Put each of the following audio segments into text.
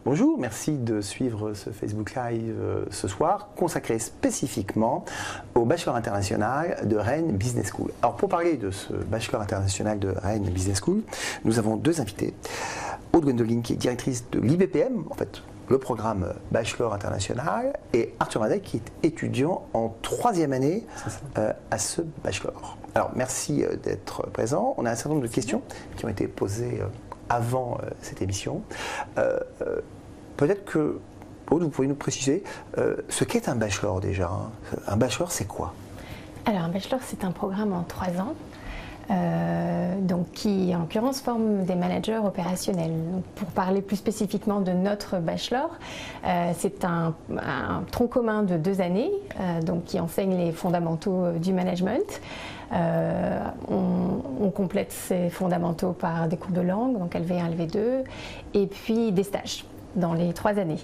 Bonjour, merci de suivre ce Facebook Live ce soir, consacré spécifiquement au Bachelor International de Rennes Business School. Alors pour parler de ce Bachelor International de Rennes Business School, nous avons deux invités. Aude Gwendoline qui est directrice de l'IBPM, en fait le programme Bachelor International, et Arthur Madec qui est étudiant en 3e année à ce Bachelor. Alors merci d'être présent. On a un certain nombre de questions qui ont été posées avant cette émission. Peut-être que, Aude, vous pouvez nous préciser ce qu'est un bachelor déjà. Un bachelor, c'est quoi? Alors, un bachelor, c'est un programme en 3 ans, donc qui, en l'occurrence, forme des managers opérationnels. Donc, pour parler plus spécifiquement de notre bachelor, c'est un tronc commun de 2 années, donc qui enseigne les fondamentaux du management. On complète ces fondamentaux par des cours de langue, donc LV1, LV2, et puis des stages dans les 3 années.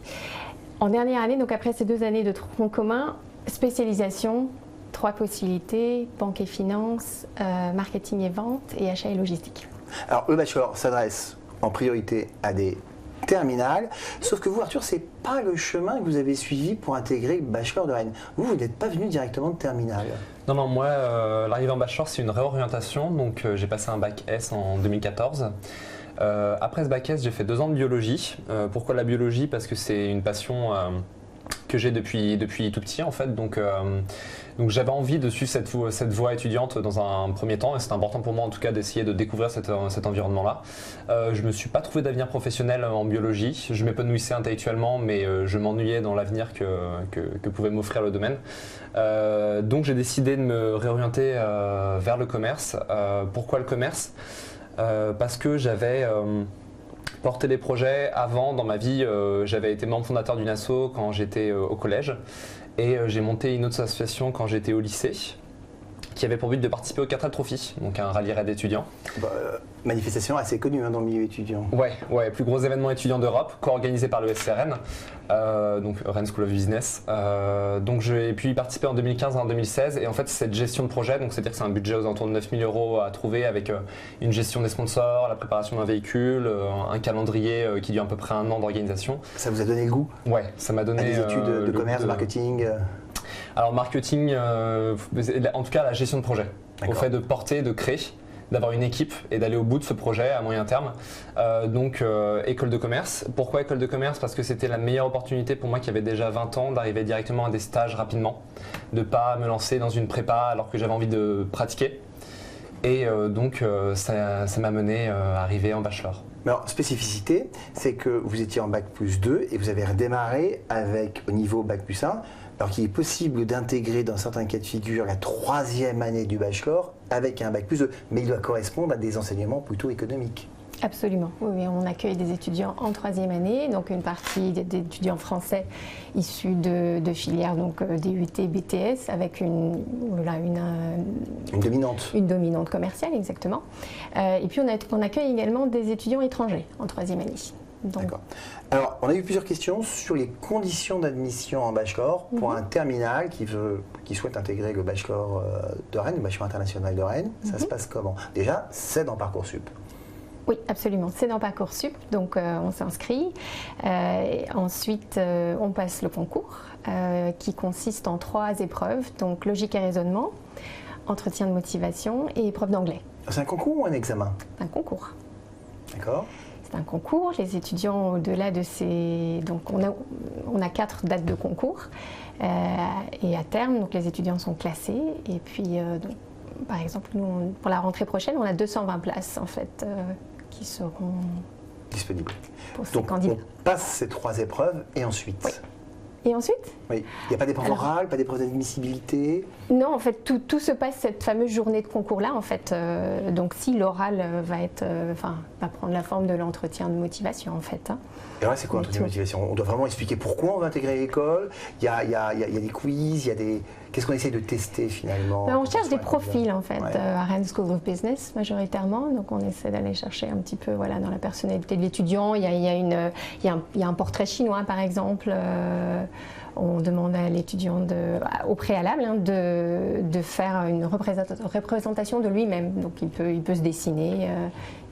En dernière année, donc après ces 2 années de tronc commun, spécialisation, 3 possibilités, banque et finance, marketing et vente, et achat et logistique. Alors le bachelor s'adresse en priorité à des terminales, sauf que vous, Arthur, c'est pas le chemin que vous avez suivi pour intégrer le bachelor de Rennes. Vous n'êtes pas venu directement de terminale. Non, moi, l'arrivée en bachelor, c'est une réorientation, donc j'ai passé un bac S en 2014. Après ce bac S, j'ai fait 2 ans de biologie. Pourquoi la biologie? Parce que c'est une passion que j'ai depuis tout petit en fait. Donc j'avais envie de suivre cette voie étudiante dans un premier temps, et c'est important pour moi en tout cas d'essayer de découvrir cet environnement-là. Je ne me suis pas trouvé d'avenir professionnel en biologie. Je m'épanouissais intellectuellement, mais je m'ennuyais dans l'avenir que pouvait m'offrir le domaine. Donc j'ai décidé de me réorienter vers le commerce. Pourquoi le commerce? Parce que j'avais porté des projets avant dans ma vie. J'avais été membre fondateur d'une asso quand j'étais au collège, et j'ai monté une autre association quand j'étais au lycée qui avait pour but de participer au 4L Trophy, donc un rallye raid étudiant. Manifestation assez connue dans le milieu étudiant. Ouais, plus gros événement étudiant d'Europe, co-organisé par le SCRN, donc Rennes School of Business. Donc j'ai pu y participer en 2015 et en 2016, et en fait cette gestion de projet, donc c'est-à-dire que c'est un budget aux alentours de 9 000 € à trouver, avec une gestion des sponsors, la préparation d'un véhicule, un calendrier qui dure à peu près 1 an d'organisation. Ça vous a donné le goût? Ouais, ça m'a donné des études de commerce, de marketing. Alors marketing, en tout cas la gestion de projet, au fait de porter, de créer, d'avoir une équipe et d'aller au bout de ce projet à moyen terme. Donc école de commerce. Pourquoi école de commerce? Parce que c'était la meilleure opportunité pour moi qui avait déjà 20 ans d'arriver directement à des stages rapidement, de ne pas me lancer dans une prépa alors que j'avais envie de pratiquer. Et donc ça m'a mené à arriver en bachelor. Mais alors, spécificité, c'est que vous étiez en bac plus 2 et vous avez redémarré avec au niveau bac plus 1. Alors qu'il est possible d'intégrer dans certains cas de figure la 3e année du bachelor avec un bac plus 2, mais il doit correspondre à des enseignements plutôt économiques. Absolument, oui, on accueille des étudiants en 3e année, donc une partie d'étudiants français issus de filières, donc DUT, BTS, avec une dominante. Une dominante commerciale, exactement. Et puis on accueille également des étudiants étrangers en 3e année. D'accord. Alors, on a eu plusieurs questions sur les conditions d'admission en bachelor pour un terminal qui souhaite intégrer le bachelor de Rennes, le bachelor international de Rennes. Ça se passe comment? Déjà, c'est dans Parcoursup. Oui, absolument. C'est dans Parcoursup, donc on s'inscrit. Ensuite, on passe le concours qui consiste en 3 épreuves, donc logique et raisonnement, entretien de motivation et épreuve d'anglais. C'est un concours ou un examen? Un concours. D'accord. C'est un concours. Les étudiants, au-delà de ces... Donc on a 4 dates de concours. Et à terme, donc les étudiants sont classés. Et puis, donc, par exemple, nous, pour la rentrée prochaine, on a 220 places, en fait, qui seront disponibles pour ces donc, candidats. On passe ces 3 épreuves et ensuite? Oui. Et ensuite? Oui. Il n'y a pas d'épreuve orale, pas d'épreuve d'admissibilité? Non, en fait, tout se passe cette fameuse journée de concours-là, en fait. Donc, si l'oral va prendre la forme de l'entretien de motivation, en fait. Et là, c'est quoi l'entretien de motivation? On doit vraiment expliquer pourquoi on va intégrer l'école. Il y a des quiz, il y a des... Qu'est-ce qu'on essaie de tester finalement? On cherche des profils, en fait, à Rennes School of Business, majoritairement. Donc, on essaie d'aller chercher un petit peu dans la personnalité de l'étudiant. Il y a un portrait chinois, par exemple. On demande à l'étudiant au préalable de faire une représentation de lui-même. Donc il peut se dessiner,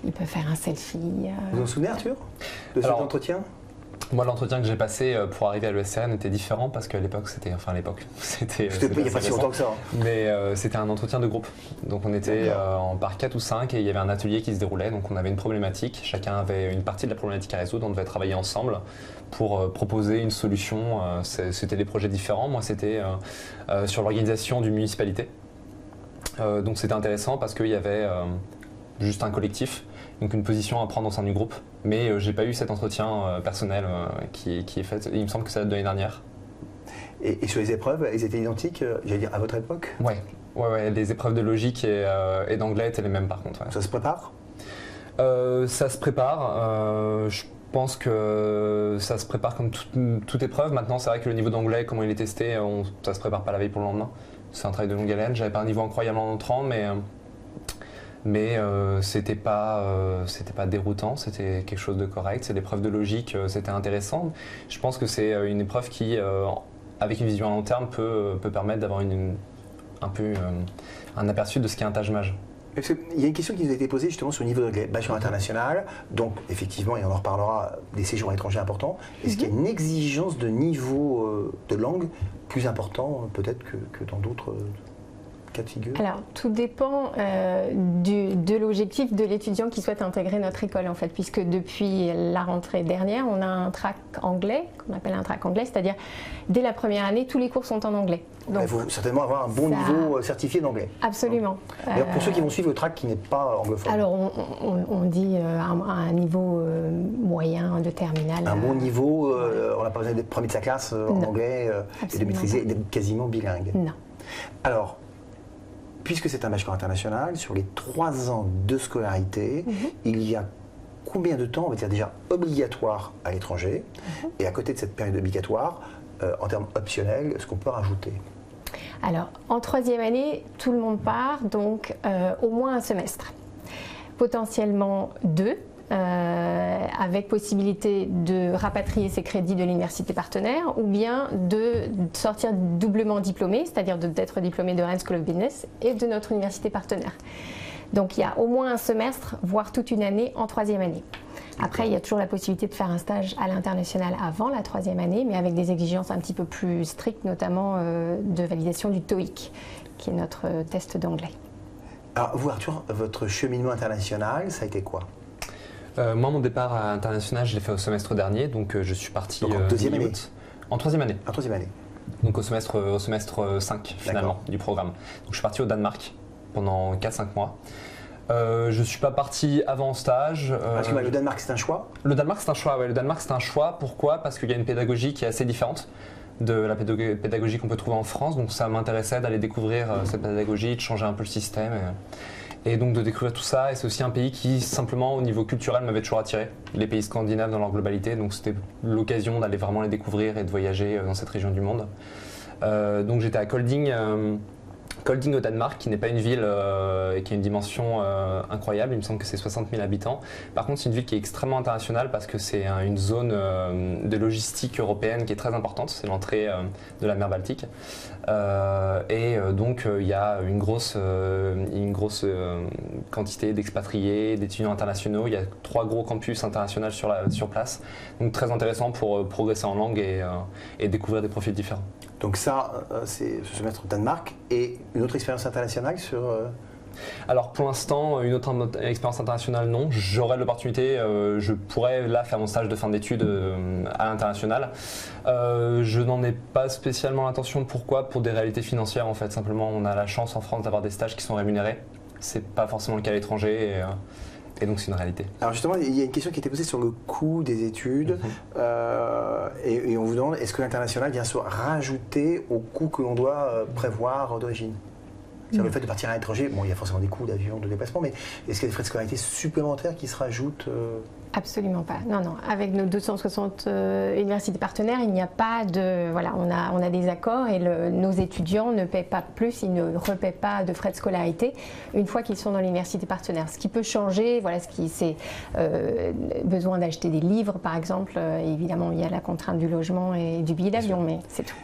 il peut faire un selfie. Vous vous en souvenez, Arthur, de cet entretien? Moi, l'entretien que j'ai passé pour arriver à l'ESCRN était différent parce qu'à l'époque, c'était. Enfin, à l'époque, c'était. Il n'y a pas si longtemps que ça. Hein. Mais c'était un entretien de groupe. Donc, on était par 4 ou 5 et il y avait un atelier qui se déroulait. Donc, on avait une problématique. Chacun avait une partie de la problématique à résoudre. On devait travailler ensemble pour proposer une solution. C'était des projets différents. Moi, c'était sur l'organisation d'une municipalité. Donc, c'était intéressant parce qu'il y avait juste un collectif. Donc une position à prendre au sein du groupe. Mais j'ai pas eu cet entretien personnel qui est fait. Il me semble que ça date de l'année dernière. Et sur les épreuves, elles étaient identiques, j'allais dire, à votre époque? Ouais, les épreuves de logique et d'anglais étaient les mêmes par contre. Ouais. Ça se prépare? Ça se prépare. Je pense que ça se prépare comme toute épreuve. Maintenant, c'est vrai que le niveau d'anglais, comment il est testé, ça se prépare pas la veille pour le lendemain. C'est un travail de longue haleine. J'avais pas un niveau incroyable en entrant, mais c'était pas déroutant, c'était quelque chose de correct. C'est l'épreuve de logique, c'était intéressant. Je pense que c'est une épreuve qui, avec une vision à long terme, peut permettre d'avoir un aperçu de ce qu'est un Taj-Maj. Il y a une question qui nous a été posée justement sur le niveau d'anglais, bachelor international, donc effectivement, et on en reparlera, des séjours à l'étranger importants. Est-ce qu'il y a une exigence de niveau de langue plus important peut-être que dans d'autres cas de figure? Alors, tout dépend de l'objectif de l'étudiant qui souhaite intégrer notre école, en fait, puisque depuis la rentrée dernière, on a un track anglais, qu'on appelle un track anglais, c'est-à-dire dès la première année, tous les cours sont en anglais. Donc, il faut certainement avoir un bon niveau certifié d'anglais. Absolument. Pour ceux qui vont suivre le track qui n'est pas anglophone. Alors, on dit un niveau moyen de terminale. Un bon niveau, on n'a pas besoin d'être premier de sa classe en anglais et de maîtriser, d'être quasiment bilingue. Non. Alors, puisque c'est un bachelor international, sur les 3 ans de scolarité, il y a combien de temps, on va dire déjà, obligatoire à l'étranger? Et à côté de cette période obligatoire, en termes optionnels, ce qu'on peut rajouter? Alors, en 3e année, tout le monde part, donc au moins un semestre. Potentiellement 2. Avec possibilité de rapatrier ses crédits de l'université partenaire ou bien de sortir doublement diplômé, c'est-à-dire d'être diplômé de Rennes School of Business et de notre université partenaire. Donc il y a au moins un semestre, voire toute une année en 3e année. Après, il y a toujours la possibilité de faire un stage à l'international avant la 3e année, mais avec des exigences un petit peu plus strictes, notamment de validation du TOEIC, qui est notre test d'anglais. Alors vous Arthur, votre cheminement international, ça a été quoi? Moi, mon départ à international, je l'ai fait au semestre dernier, donc je suis parti en 2e année. En 3e année. En 3e année. Donc au semestre 5 finalement du programme. Donc je suis parti au Danemark pendant 4-5 mois. Je ne suis pas parti avant stage. Parce que le Danemark c'est un choix? Le Danemark c'est un choix, ouais. Le Danemark c'est un choix. Pourquoi? Parce qu'il y a une pédagogie qui est assez différente de la pédagogie qu'on peut trouver en France. Donc ça m'intéressait d'aller découvrir cette pédagogie, de changer un peu le système. Et donc de découvrir tout ça, et c'est aussi un pays qui simplement au niveau culturel m'avait toujours attiré, les pays scandinaves dans leur globalité, donc c'était l'occasion d'aller vraiment les découvrir et de voyager dans cette région du monde. Donc j'étais à Kolding au Danemark, qui n'est pas une ville et qui a une dimension incroyable, il me semble que c'est 60 000 habitants. Par contre, c'est une ville qui est extrêmement internationale parce que c'est une zone de logistique européenne qui est très importante, c'est l'entrée de la mer Baltique. Donc il y a une grosse quantité d'expatriés, d'étudiants internationaux, il y a 3 gros campus internationaux sur place, donc très intéressant pour progresser en langue et découvrir des profils différents. Donc ça, c'est ce semestre au Danemark et une autre expérience internationale sur... Alors pour l'instant, une autre expérience internationale, non. J'aurai l'opportunité, je pourrais là faire mon stage de fin d'études à l'international. Je n'en ai pas spécialement l'intention. Pourquoi? Pour des réalités financières en fait. Simplement, on a la chance en France d'avoir des stages qui sont rémunérés. C'est pas forcément le cas à l'étranger. Et donc c'est une réalité. Alors justement, il y a une question qui a été posée sur le coût des études et on vous demande, est-ce que l'international vient se rajouter au coût que l'on doit prévoir d'origine? C'est-à-dire le fait de partir à l'étranger, bon, il y a forcément des coûts d'avion, de déplacement, mais est-ce qu'il y a des frais de scolarité supplémentaires qui se rajoutent? Absolument pas. Non, non. Avec nos 260 universités partenaires, il n'y a pas de... Voilà, on a des accords et nos étudiants ne paient pas plus, ils ne repaient pas de frais de scolarité une fois qu'ils sont dans l'université partenaire. Ce qui peut changer, voilà, c'est besoin d'acheter des livres, par exemple. Évidemment, il y a la contrainte du logement et du billet d'avion, mais c'est tout.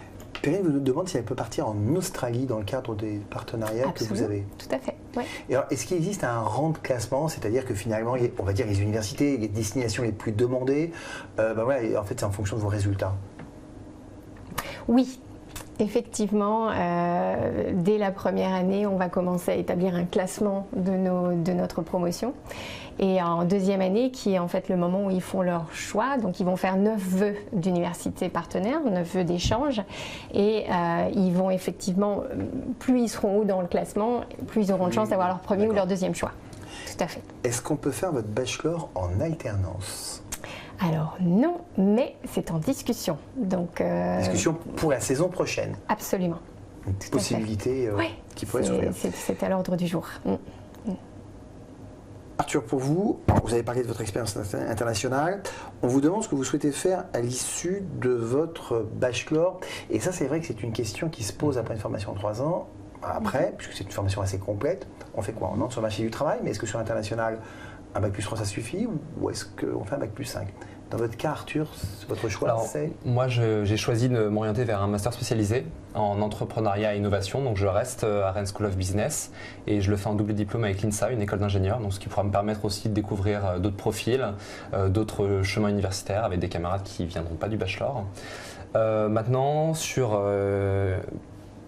Perrine vous demande si elle peut partir en Australie dans le cadre des partenariats que vous avez. Tout à fait. Ouais. Et alors, est-ce qu'il existe un rang de classement, c'est-à-dire que finalement, on va dire les universités, les destinations les plus demandées, voilà, en fait, c'est en fonction de vos résultats? Oui. Effectivement, dès la première année, on va commencer à établir un classement de notre promotion. Et en deuxième année, qui est en fait le moment où ils font leur choix, donc ils vont faire 9 vœux d'université partenaire, 9 vœux d'échange. Et ils vont effectivement, plus ils seront hauts dans le classement, plus ils auront de chance d'avoir leur premier ou leur deuxième choix. Tout à fait. Est-ce qu'on peut faire votre bachelor en alternance? Alors non, mais c'est en discussion. Donc, discussion pour la saison prochaine. Absolument. Une possibilité qui pourrait s'ouvrir. C'est à l'ordre du jour. Arthur, pour vous, vous avez parlé de votre expérience internationale. On vous demande ce que vous souhaitez faire à l'issue de votre bachelor. Et ça, c'est vrai que c'est une question qui se pose après une formation de 3 ans. Après, puisque c'est une formation assez complète, on fait quoi? On entre sur le marché du travail, mais est-ce que sur l'international, un bac plus 3 ça suffit ou est-ce qu'on fait un bac plus 5? Dans votre cas, Arthur, votre choix, c'est? Moi, j'ai choisi de m'orienter vers un master spécialisé en entrepreneuriat et innovation. Donc, je reste à Rennes School of Business et je le fais en double diplôme avec l'INSA, une école d'ingénieurs. Donc, ce qui pourra me permettre aussi de découvrir d'autres profils, d'autres chemins universitaires avec des camarades qui ne viendront pas du bachelor. Maintenant,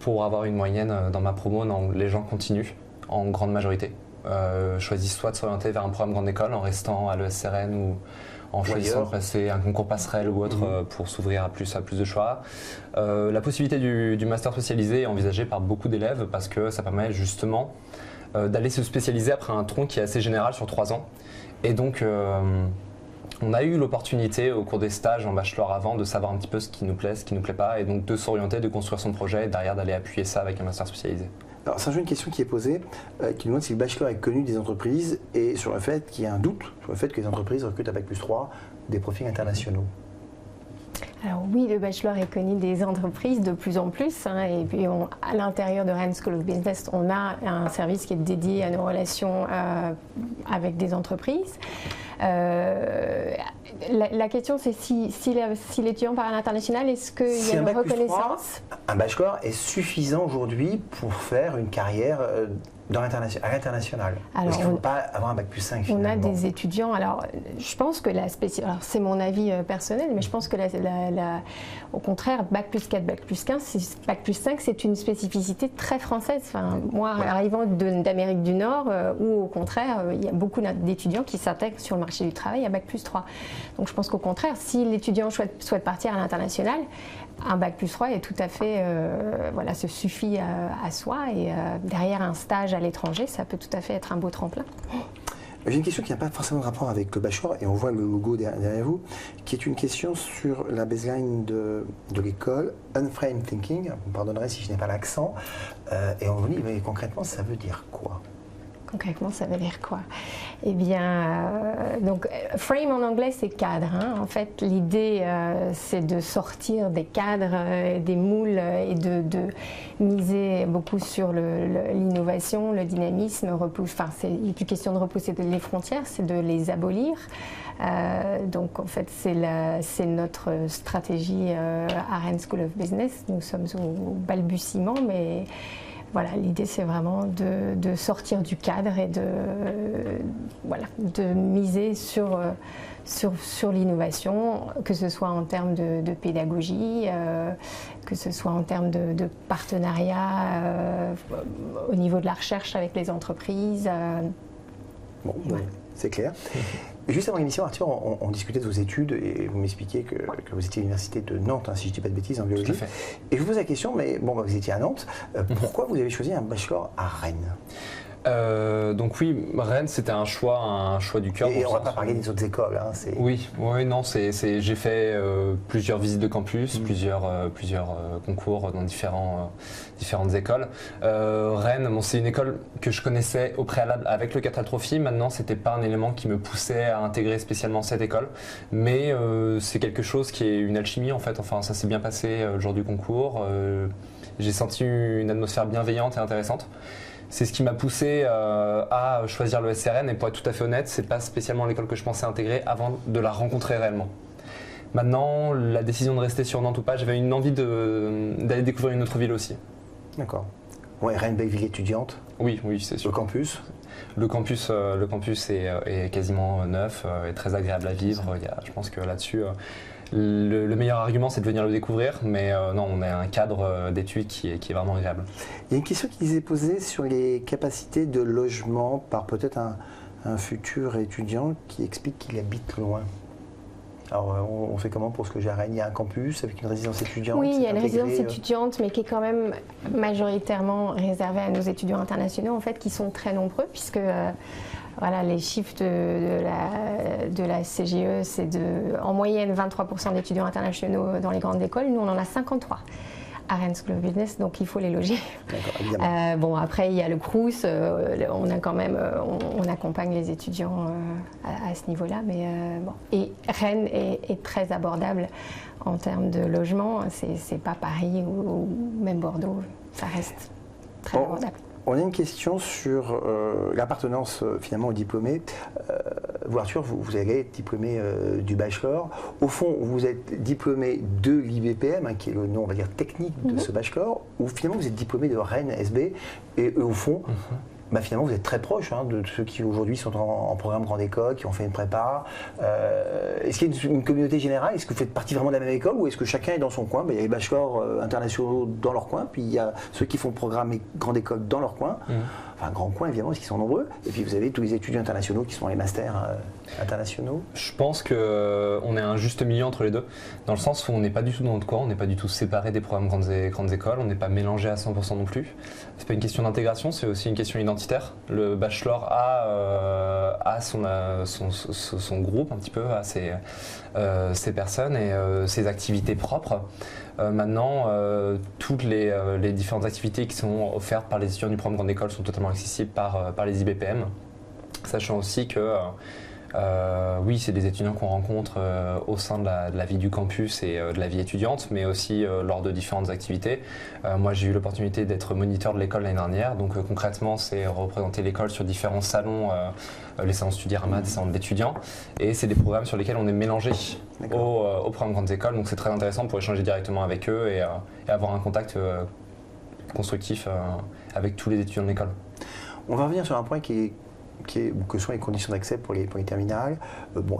pour avoir une moyenne dans ma promo, les gens continuent en grande majorité. Choisissent soit de s'orienter vers un programme grande école en restant à l'ESCRN ou en choisissant de passer un concours passerelle ou autre pour s'ouvrir à plus de choix. La possibilité du master spécialisé est envisagée par beaucoup d'élèves parce que ça permet justement d'aller se spécialiser après un tronc qui est assez général sur 3 ans. Et donc on a eu l'opportunité au cours des stages en bachelor avant de savoir un petit peu ce qui nous plaît, ce qui ne nous plaît pas, et donc de s'orienter, de construire son projet et derrière d'aller appuyer ça avec un master spécialisé. Alors, c'est une question qui est posée, qui nous demande si le bachelor est connu des entreprises et sur le fait qu'il y a un doute sur le fait que les entreprises recrutent à bac plus 3 des profils internationaux. Alors oui, le bachelor est connu des entreprises de plus en plus, et puis à l'intérieur de Rennes School of Business, on a un service qui est dédié à nos relations avec des entreprises. La question, c'est si l'étudiant part à l'international, est-ce qu'il y a une reconnaissance? Un bachelor est suffisant aujourd'hui pour faire une carrière à l'international. Est-ce qu'il ne faut pas avoir un bac plus 5 finalement? On a des étudiants, alors je pense que c'est mon avis personnel, mais je pense que au contraire, bac plus 4, bac plus 15, bac plus 5, c'est une spécificité très française. Enfin, moi, arrivant d'Amérique du Nord, où au contraire, il y a beaucoup d'étudiants qui s'intègrent sur le marché du travail à bac plus 3. Donc je pense qu'au contraire, si l'étudiant souhaite partir à l'international, un bac plus 3 est tout à fait, se suffit à soi, et derrière un stage à l'étranger, ça peut tout à fait être un beau tremplin. J'ai une question qui n'a pas forcément de rapport avec le bachelor, et on voit le logo derrière vous, qui est une question sur la baseline de l'école, Unframed Thinking. Vous me pardonnerez si je n'ai pas l'accent. Et on vous dit, mais concrètement, ça veut dire quoi? Concrètement, ça veut dire quoi? Eh bien, donc, frame en anglais, c'est cadre. En fait, l'idée, c'est de sortir des cadres, des moules, et de miser beaucoup sur l'innovation, le dynamisme. Il n'est plus question de repousser les frontières, c'est de les abolir. Donc, en fait, c'est notre stratégie à Rennes School of Business. Nous sommes au balbutiement, mais voilà, l'idée, c'est vraiment de sortir du cadre et de miser sur l'innovation, que ce soit en termes de pédagogie, que ce soit en termes de partenariat au niveau de la recherche avec les entreprises. Bon, c'est clair. Juste avant l'émission, Arthur, on discutait de vos études et vous m'expliquiez que vous étiez à l'université de Nantes, si je ne dis pas de bêtises, en biologie. Tout à fait. Et je vous pose la question, mais bon, vous étiez à Nantes, pourquoi vous avez choisi un bachelor à Rennes? Donc oui, Rennes, c'était un choix du cœur. Et on ne va pas parler des autres écoles. Oui, non, j'ai fait plusieurs visites de campus, plusieurs concours dans différentes écoles. Rennes, c'est une école que je connaissais au préalable avec le Cataltrophy. Maintenant, c'était pas un élément qui me poussait à intégrer spécialement cette école, mais c'est quelque chose qui est une alchimie en fait. Enfin, ça s'est bien passé le jour du concours. J'ai senti une atmosphère bienveillante et intéressante. C'est ce qui m'a poussé à choisir le SCRN, et pour être tout à fait honnête, c'est pas spécialement l'école que je pensais intégrer avant de la rencontrer réellement. Maintenant, la décision de rester sur Nantes ou pas, j'avais une envie d'aller découvrir une autre ville aussi. D'accord. Ouais, Rennes Belleville étudiante. Oui, c'est sûr. Le campus. Le campus est quasiment neuf et très agréable à vivre. Je pense que là-dessus, le meilleur argument, c'est de venir le découvrir. Mais non, on a un cadre d'études qui est vraiment agréable. Il y a une question qui s'est posée sur les capacités de logement par peut-être un futur étudiant qui explique qu'il habite loin. Alors, on fait comment pour se loger à Rennes? Il y a un campus avec une résidence étudiante? Oui, il y a une résidence étudiante, mais qui est quand même majoritairement réservée à nos étudiants internationaux, en fait, qui sont très nombreux, puisque voilà, les chiffres de la CGE, c'est en moyenne 23% d'étudiants internationaux dans les grandes écoles. Nous, on en a 53. À Rennes School of Business, donc il faut les loger. Bon, après, il y a le Crous, on a quand même, on accompagne les étudiants à ce niveau-là, mais bon. Et Rennes est très abordable en termes de logement, c'est pas Paris ou même Bordeaux, ça reste très abordable. On a une question sur l'appartenance finalement aux diplômés. Vous, Arthur, vous allez être diplômé du bachelor. Au fond, vous êtes diplômé de l'IBPM, qui est le nom, on va dire, technique de ce bachelor, ou finalement vous êtes diplômé de Rennes SB, et au fond, finalement vous êtes très proche de ceux qui aujourd'hui sont en programme grande école, qui ont fait une prépa. Est-ce qu'il y a une communauté générale? Est-ce que vous faites partie vraiment de la même école, ou est-ce que chacun est dans son coin? Il y a les bachelors internationaux dans leur coin, puis il y a ceux qui font programme grande école dans leur coin. Enfin, grand coin évidemment, parce qu'ils sont nombreux. Et puis vous avez tous les étudiants internationaux qui sont les masters internationaux. Je pense qu'on est un juste milieu entre les deux, dans le sens où on n'est pas du tout dans notre coin, on n'est pas du tout séparés des programmes grandes écoles, on n'est pas mélangés à 100% non plus. C'est pas une question d'intégration, c'est aussi une question identitaire. Le bachelor a son groupe un petit peu, a ses personnes et ses activités propres. Maintenant, toutes les différentes activités qui sont offertes par les étudiants du programme grande école sont totalement accessibles par les IBPM, sachant aussi que oui, c'est des étudiants qu'on rencontre au sein de la vie du campus et de la vie étudiante, mais aussi lors de différentes activités. Moi, j'ai eu l'opportunité d'être moniteur de l'école l'année dernière, donc concrètement, c'est représenter l'école sur différents salons, les salons Studyrama, des salons d'étudiants, et c'est des programmes sur lesquels on est mélangé au programme grandes écoles, donc c'est très intéressant pour échanger directement avec eux et avoir un contact constructif avec tous les étudiants de l'école. On va revenir sur un point que sont les conditions d'accès pour les terminales.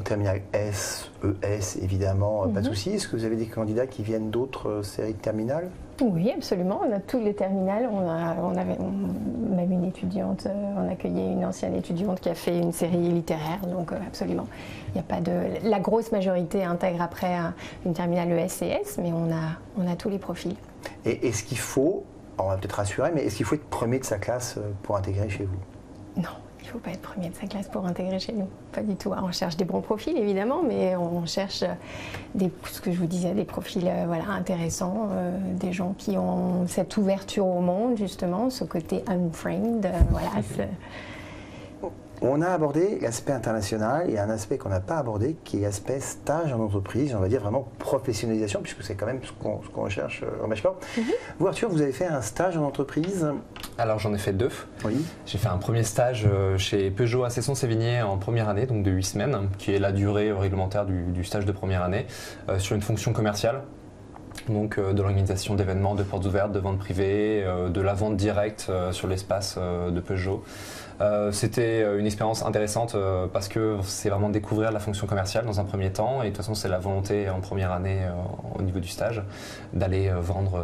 Terminale S, ES, évidemment, pas de souci. Est-ce que vous avez des candidats qui viennent d'autres séries de terminales? Oui, absolument. On a toutes les terminales. On avait même une étudiante, on accueillait une ancienne étudiante qui a fait une série littéraire, donc absolument. Il n'y a pas de... La grosse majorité intègre après une terminale ES et S, mais on a tous les profils. Et est-ce qu'il faut, on va peut-être rassurer, mais est-ce qu'il faut être premier de sa classe pour intégrer chez vous? Non. Il ne faut pas être premier de sa classe pour intégrer chez nous, pas du tout. Alors, on cherche des bons profils évidemment, mais on cherche ce que je vous disais, des profils intéressants, des gens qui ont cette ouverture au monde justement, ce côté unframed, On a abordé l'aspect international et un aspect qu'on n'a pas abordé qui est l'aspect stage en entreprise, on va dire vraiment professionnalisation, puisque c'est quand même ce qu'on recherche en bachelor. Vous, Arthur, vous avez fait un stage en entreprise? Alors j'en ai fait 2. Oui. J'ai fait un premier stage chez Peugeot à Cesson-Sévigné en première année, donc de 8 semaines, qui est la durée réglementaire du stage de première année, sur une fonction commerciale. Donc de l'organisation d'événements, de portes ouvertes, de ventes privées, de la vente directe sur l'espace de Peugeot. C'était une expérience intéressante parce que c'est vraiment découvrir la fonction commerciale dans un premier temps, et de toute façon c'est la volonté en première année au niveau du stage d'aller vendre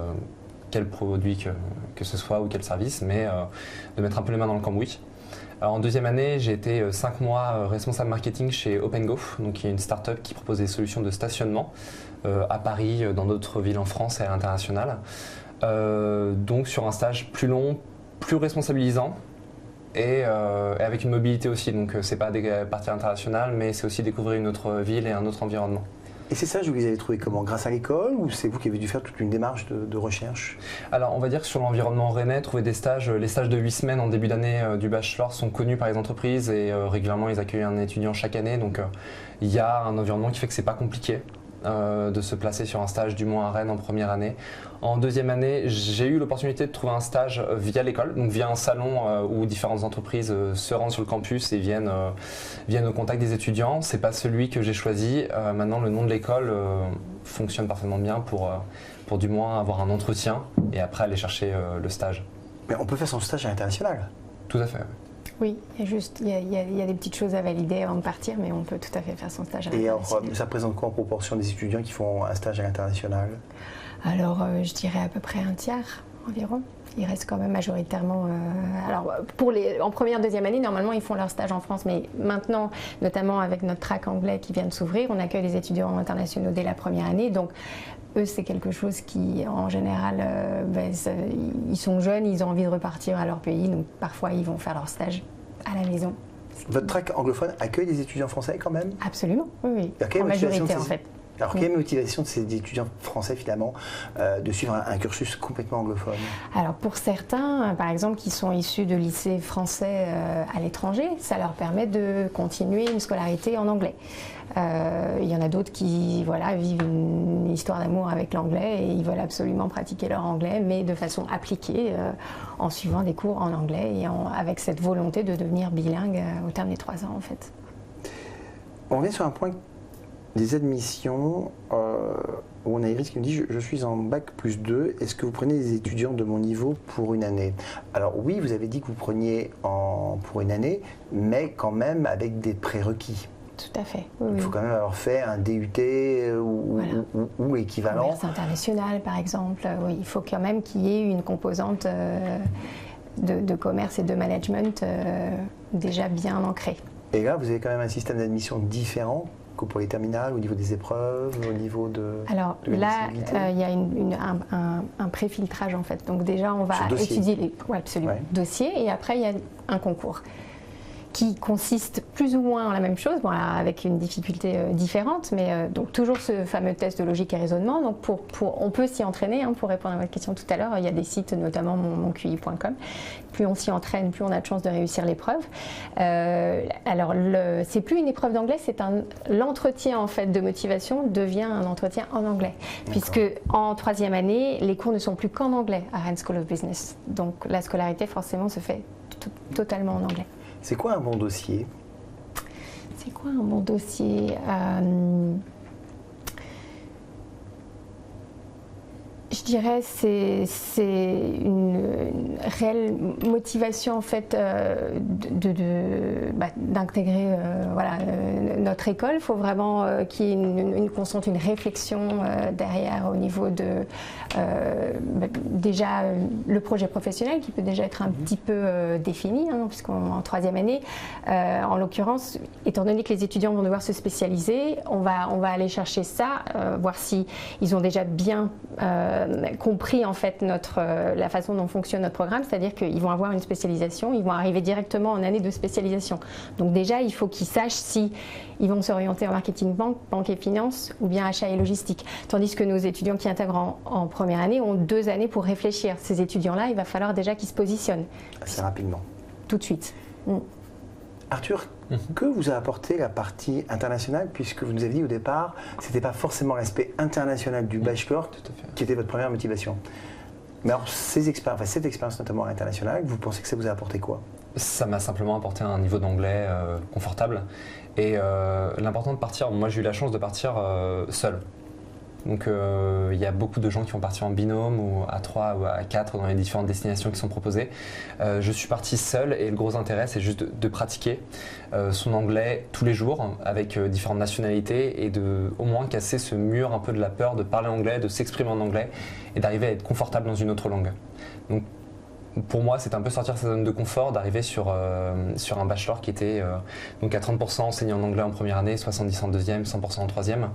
quel produit que ce soit ou quel service, mais de mettre un peu les mains dans le cambouis. Alors, en deuxième année, j'ai été 5 mois responsable marketing chez OpenGo, donc qui est une start-up qui propose des solutions de stationnement à Paris, dans d'autres villes en France et à l'international. Donc sur un stage plus long, plus responsabilisant et avec une mobilité aussi. Donc c'est pas des parties internationales, mais c'est aussi découvrir une autre ville et un autre environnement. Et ces stages, vous les avez trouvés comment? Grâce à l'école, ou c'est vous qui avez dû faire toute une démarche de recherche? Alors on va dire que sur l'environnement rennais, trouver des stages, les stages de 8 semaines en début d'année du bachelor sont connus par les entreprises et régulièrement ils accueillent un étudiant chaque année. Donc il y a un environnement qui fait que c'est pas compliqué de se placer sur un stage, du moins à Rennes en première année. En deuxième année, j'ai eu l'opportunité de trouver un stage via l'école, donc via un salon où différentes entreprises se rendent sur le campus et viennent au contact des étudiants. C'est pas celui que j'ai choisi. Maintenant, le nom de l'école fonctionne parfaitement bien pour du moins avoir un entretien et après aller chercher le stage. Mais on peut faire son stage à l'international. Tout à fait. Oui, il y a des petites choses à valider avant de partir, mais on peut tout à fait faire son stage à Et alors, l'international. ça représente quoi en proportion des étudiants qui font un stage à l'international? Alors, je dirais à peu près un tiers environ. Il reste quand même majoritairement. En première, deuxième année, normalement, ils font leur stage en France, mais maintenant, notamment avec notre track anglais qui vient de s'ouvrir, on accueille des étudiants internationaux dès la première année. Donc, eux, c'est quelque chose qui, en général, ils sont jeunes, ils ont envie de repartir à leur pays, donc parfois, ils vont faire leur stage à la maison. Votre track anglophone accueille des étudiants français quand même? Absolument, oui, Il y a quelle en motivation majorité, de en ces- fait. Alors, quelle est la motivation de ces étudiants français finalement de suivre un cursus complètement anglophone? Alors pour certains, par exemple, qui sont issus de lycées français à l'étranger, ça leur permet de continuer une scolarité en anglais. Il y en a d'autres qui vivent une histoire d'amour avec l'anglais et ils veulent absolument pratiquer leur anglais, mais de façon appliquée, en suivant des cours en anglais et avec cette volonté de devenir bilingue au terme des 3 ans en fait. On revient sur un point des admissions où on a Iris qui me dit je suis en bac plus 2, est-ce que vous prenez des étudiants de mon niveau pour une année? Alors oui, vous avez dit que vous preniez pour une année, mais quand même avec des prérequis. Tout à fait. Oui, Il faut quand même avoir fait un DUT ou équivalent. Commerce international, par exemple. Oui, il faut quand même qu'il y ait une composante de commerce et de management déjà bien ancrée. Et là, vous avez quand même un système d'admission différent que pour les terminales, au niveau des épreuves, au niveau de... Alors de là, l'éligibilité il y a un pré-filtrage en fait. Donc déjà, on va Sur dossier. étudier les dossiers et après, il y a un concours qui consiste plus ou moins en la même chose, avec une difficulté différente, mais donc toujours ce fameux test de logique et raisonnement. Donc on peut s'y entraîner, pour répondre à votre question tout à l'heure, il y a des sites, notamment monqui.com. Plus on s'y entraîne, plus on a de chances de réussir l'épreuve. Alors c'est plus une épreuve d'anglais, c'est l'entretien en fait de motivation devient un entretien en anglais, puisque en 3e année, les cours ne sont plus qu'en anglais à Rennes School of Business. Donc la scolarité forcément se fait totalement en anglais. C'est quoi un bon dossier? C'est quoi un bon dossier? Je dirais c'est une réelle motivation en fait d'intégrer notre école. Il faut vraiment qu'il y ait une constante, une réflexion derrière au niveau de déjà le projet professionnel qui peut déjà être un petit peu défini, puisqu'en 3e année, en l'occurrence, étant donné que les étudiants vont devoir se spécialiser, on va aller chercher ça, voir si ils ont déjà bien compris en fait la façon dont fonctionne notre programme, c'est-à-dire qu'ils vont avoir une spécialisation, ils vont arriver directement en année de spécialisation. Donc déjà, il faut qu'ils sachent si ils vont s'orienter en marketing banque et finance ou bien achat et logistique. Tandis que nos étudiants qui intègrent en première année ont 2 années pour réfléchir. Ces étudiants-là, il va falloir déjà qu'ils se positionnent. Assez rapidement. Tout de suite. Arthur, que vous a apporté la partie internationale, puisque vous nous avez dit au départ, ce n'était pas forcément l'aspect international du bachelor qui était votre première motivation. Mais alors, cette expérience notamment à l'international, vous pensez que ça vous a apporté quoi? Ça m'a simplement apporté un niveau d'anglais confortable. Et l'important de partir, moi j'ai eu la chance de partir seul. Donc il y a beaucoup de gens qui vont partir en binôme ou à 3 ou à 4 dans les différentes destinations qui sont proposées. Je suis parti seul et le gros intérêt c'est juste de pratiquer son anglais tous les jours avec différentes nationalités et de au moins casser ce mur un peu de la peur de parler anglais, de s'exprimer en anglais et d'arriver à être confortable dans une autre langue. Donc pour moi, c'est un peu sortir sa zone de confort, d'arriver sur un bachelor qui était donc à 30% enseigné en anglais en première année, 70% en deuxième, 100% en troisième.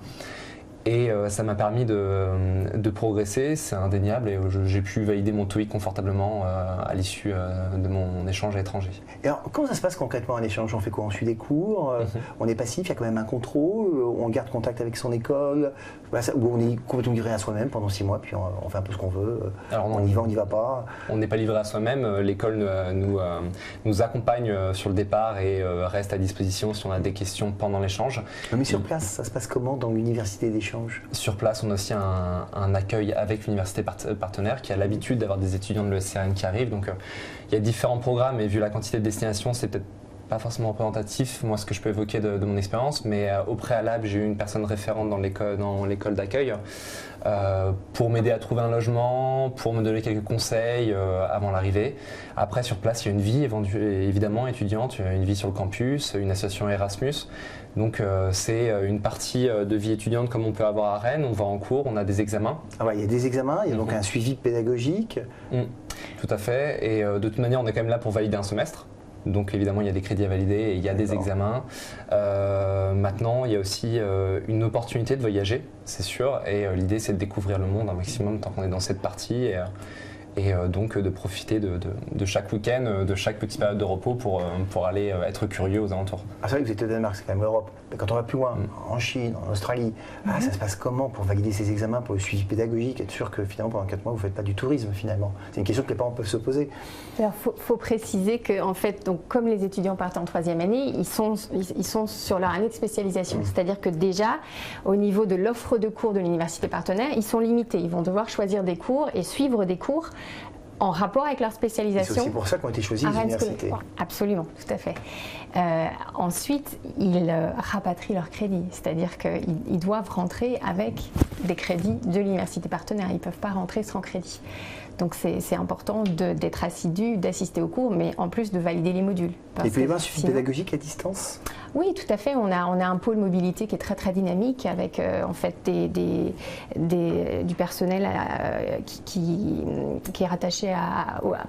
Et ça m'a permis de progresser, c'est indéniable, et j'ai pu valider mon TOEIC confortablement à l'issue de mon échange à l'étranger. Et alors, comment ça se passe concrètement un échange? On fait quoi? On suit des cours, on est passif, il y a quand même un contrôle, on garde contact avec son école, ou on est complètement livré à soi-même pendant 6 mois, puis on fait un peu ce qu'on veut, Alors, on y va, on n'y va pas. On n'est pas livré à soi-même, l'école nous accompagne sur le départ et reste à disposition si on a des questions pendant l'échange. Mais sur place, ça se passe comment dans l'université d'échange? Sur place, on a aussi un accueil avec l'université partenaire qui a l'habitude d'avoir des étudiants de l'ESCRN qui arrivent. Donc il y a différents programmes et vu la quantité de destinations, c'est peut-être pas forcément représentatif, moi ce que je peux évoquer de mon expérience, mais au préalable j'ai eu une personne référente dans l'école d'accueil pour m'aider à trouver un logement, pour me donner quelques conseils avant l'arrivée. Après sur place il y a une vie évidemment étudiante, une vie sur le campus, une association Erasmus. Donc c'est une partie de vie étudiante comme on peut avoir à Rennes, on va en cours, on a des examens. Ah ouais, il y a des examens, il y a donc un suivi pédagogique. Tout à fait, et de toute manière on est quand même là pour valider un semestre. Donc évidemment il y a des crédits à valider et il y a des examens. Maintenant il y a aussi une opportunité de voyager, c'est sûr, et l'idée c'est de découvrir le monde un maximum tant qu'on est dans cette partie. Et donc de profiter de chaque week-end, de chaque petite période de repos pour aller être curieux aux alentours. Ah, c'est vrai que vous êtes au Danemark, c'est quand même l'Europe. Mais quand on va plus loin, en Chine, en Australie, ça se passe comment pour valider ces examens, pour le suivi pédagogique, être sûr que finalement pendant 4 mois vous ne faites pas du tourisme finalement? C'est une question que les parents peuvent se poser. Alors il faut préciser que en fait, donc, comme les étudiants partent en 3e année, ils sont sur leur année de spécialisation. C'est-à-dire que déjà, au niveau de l'offre de cours de l'université partenaire, ils sont limités. Ils vont devoir choisir des cours et suivre des cours en rapport avec leur spécialisation. C'est aussi pour ça qu'ont été choisis les universités. Absolument, tout à fait. Ensuite, ils rapatrient leurs crédits, c'est-à-dire qu'ils doivent rentrer avec des crédits de l'université partenaire. Ils ne peuvent pas rentrer sans crédit. Donc c'est important d'être assidu, d'assister aux cours, mais en plus de valider les modules. Et puis il y a un suivi pédagogique à distance? Oui, tout à fait. On a un pôle mobilité qui est très très dynamique avec en fait du personnel qui est rattaché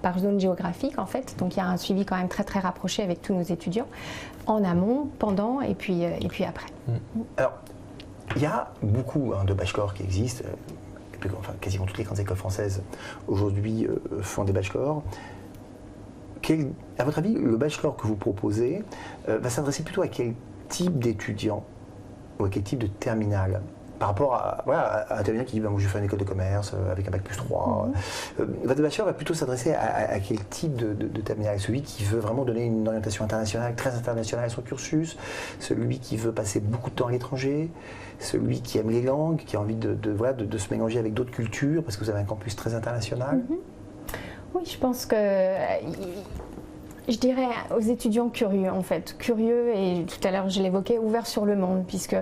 par zone géographique en fait. Donc il y a un suivi quand même très très rapproché avec tous nos étudiants en amont, pendant et puis après. Alors il y a beaucoup de bachelors qui existent. Enfin, quasiment toutes les grandes écoles françaises aujourd'hui font des bachelors. À votre avis, le bachelor que vous proposez va s'adresser plutôt à quel type d'étudiant ou à quel type de terminal par rapport à un terminal qui dit moi, je vais faire une école de commerce avec un bac plus 3. Votre bachelor va plutôt s'adresser à quel type de terminal? Celui qui veut vraiment donner une orientation internationale, très internationale à son cursus, celui qui veut passer beaucoup de temps à l'étranger, celui qui aime les langues, qui a envie de se mélanger avec d'autres cultures parce que vous avez un campus très international. Oui, je pense que je dirais aux étudiants curieux en fait, curieux et tout à l'heure je l'évoquais, ouverts sur le monde puisque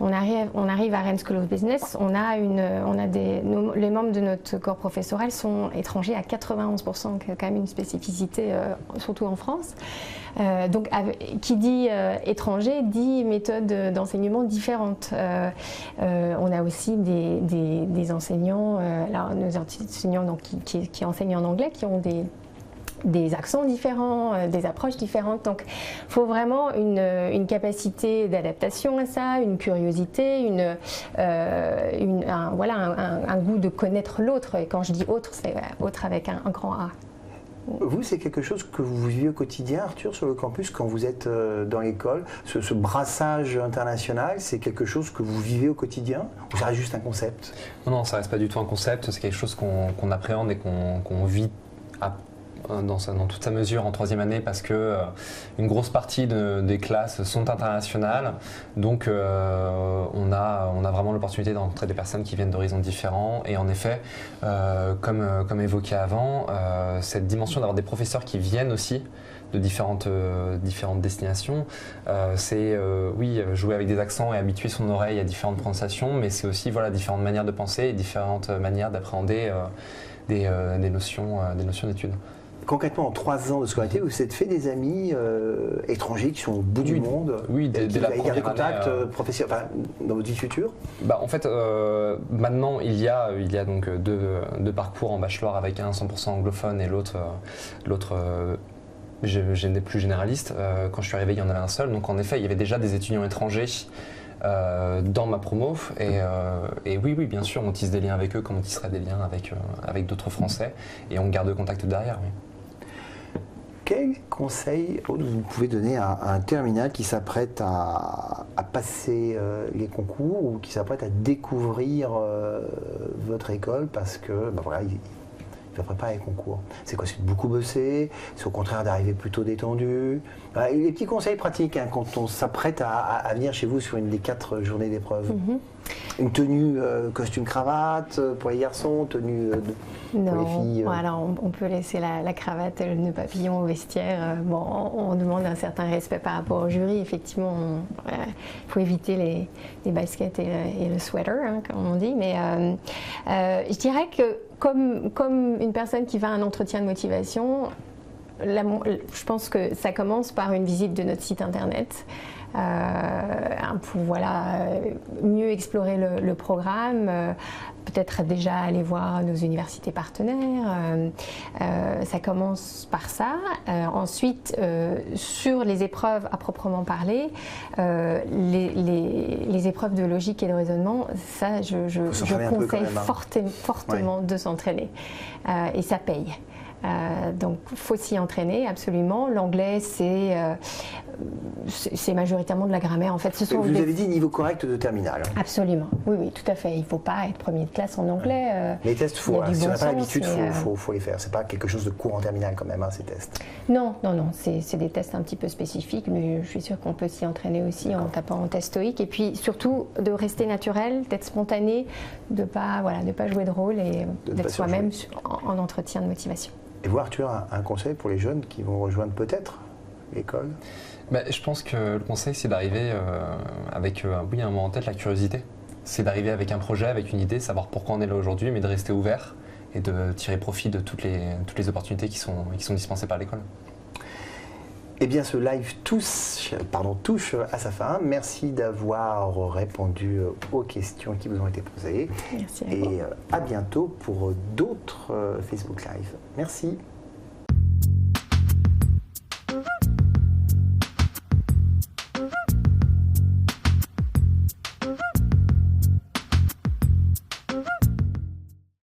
on arrive à Rennes School of Business, les membres de notre corps professoral sont étrangers à 91%, qui est quand même une spécificité surtout en France. Donc qui dit étranger dit méthode d'enseignement différente. On a aussi des enseignants, nos enseignants donc, qui enseignent en anglais, qui ont des accents différents, des approches différentes. Donc, il faut vraiment une capacité d'adaptation à ça, une curiosité, un goût de connaître l'autre. Et quand je dis autre, c'est autre avec un grand A. Vous, c'est quelque chose que vous vivez au quotidien, Arthur, sur le campus, quand vous êtes dans l'école? Ce brassage international, c'est quelque chose que vous vivez au quotidien? Ou ça reste juste un concept? Non, ça reste pas du tout un concept. C'est quelque chose qu'on appréhende et qu'on vit dans toute sa mesure en 3e année parce que une grosse partie des classes sont internationales, donc on a vraiment l'opportunité de rencontrer des personnes qui viennent d'horizons différents et en effet, comme évoqué avant, cette dimension d'avoir des professeurs qui viennent aussi de différentes destinations, c'est jouer avec des accents et habituer son oreille à différentes prononciations, mais c'est aussi différentes manières de penser et différentes manières d'appréhender des notions d'études. Concrètement, en 3 ans de scolarité, vous vous êtes fait des amis étrangers qui sont au bout du monde? Oui, dès la première année. Des contacts professionnels dans votre vie future? En fait, maintenant, il y a donc deux parcours en bachelor avec un 100% anglophone et l'autre je n'ai plus généraliste. Quand je suis arrivé, il y en avait un seul. Donc en effet, il y avait déjà des étudiants étrangers dans ma promo et oui, bien sûr, on tisse des liens avec eux comme on tisserait des liens avec d'autres Français et on garde contact derrière. Oui. Quel conseil vous pouvez donner à un terminal qui s'apprête à passer les concours ou qui s'apprête à découvrir votre école parce que qui va préparer les concours? C'est quoi? C'est de beaucoup bosser? C'est au contraire d'arriver plutôt détendu? Les petits conseils pratiques hein, quand on s'apprête à venir chez vous sur une des 4 journées d'épreuve. Une tenue costume-cravate pour les garçons, tenue pour les filles Voilà, on peut laisser la cravate et le nœud papillon au vestiaire. Bon, on demande un certain respect par rapport au jury. Effectivement, il faut éviter les baskets et le sweater, hein, comme on dit. Mais je dirais que comme une personne qui va à un entretien de motivation, je pense que ça commence par une visite de notre site internet. Pour mieux explorer le programme, peut-être déjà aller voir nos universités partenaires. Ça commence par ça. Ensuite, sur les épreuves à proprement parler, les épreuves de logique et de raisonnement, ça je conseille fortement de s'entraîner. Et ça paye. Donc, il faut s'y entraîner absolument. L'anglais, c'est majoritairement de la grammaire. En fait, vous avez dit niveau correct de terminale. Absolument, oui, tout à fait. Il ne faut pas être premier de classe en anglais. Les tests, si on n'a pas l'habitude, il faut les faire. C'est pas quelque chose de court en terminale quand même, hein, ces tests. Non, c'est des tests un petit peu spécifiques, mais je suis sûre qu'on peut s'y entraîner aussi en tapant en test TOEIC. Et puis surtout, de rester naturel, d'être spontané, de ne pas jouer de rôle et d'être soi-même en entretien de motivation. Et vous, Arthur, un conseil pour les jeunes qui vont rejoindre peut-être l'école? Je pense que le conseil, c'est d'arriver avec un mot en tête, la curiosité. C'est d'arriver avec un projet, avec une idée, savoir pourquoi on est là aujourd'hui, mais de rester ouvert et de tirer profit de toutes les opportunités qui sont dispensées par l'école. Eh bien, ce live touche à sa fin. Merci d'avoir répondu aux questions qui vous ont été posées. Merci. Et à bientôt pour d'autres Facebook Live. Merci.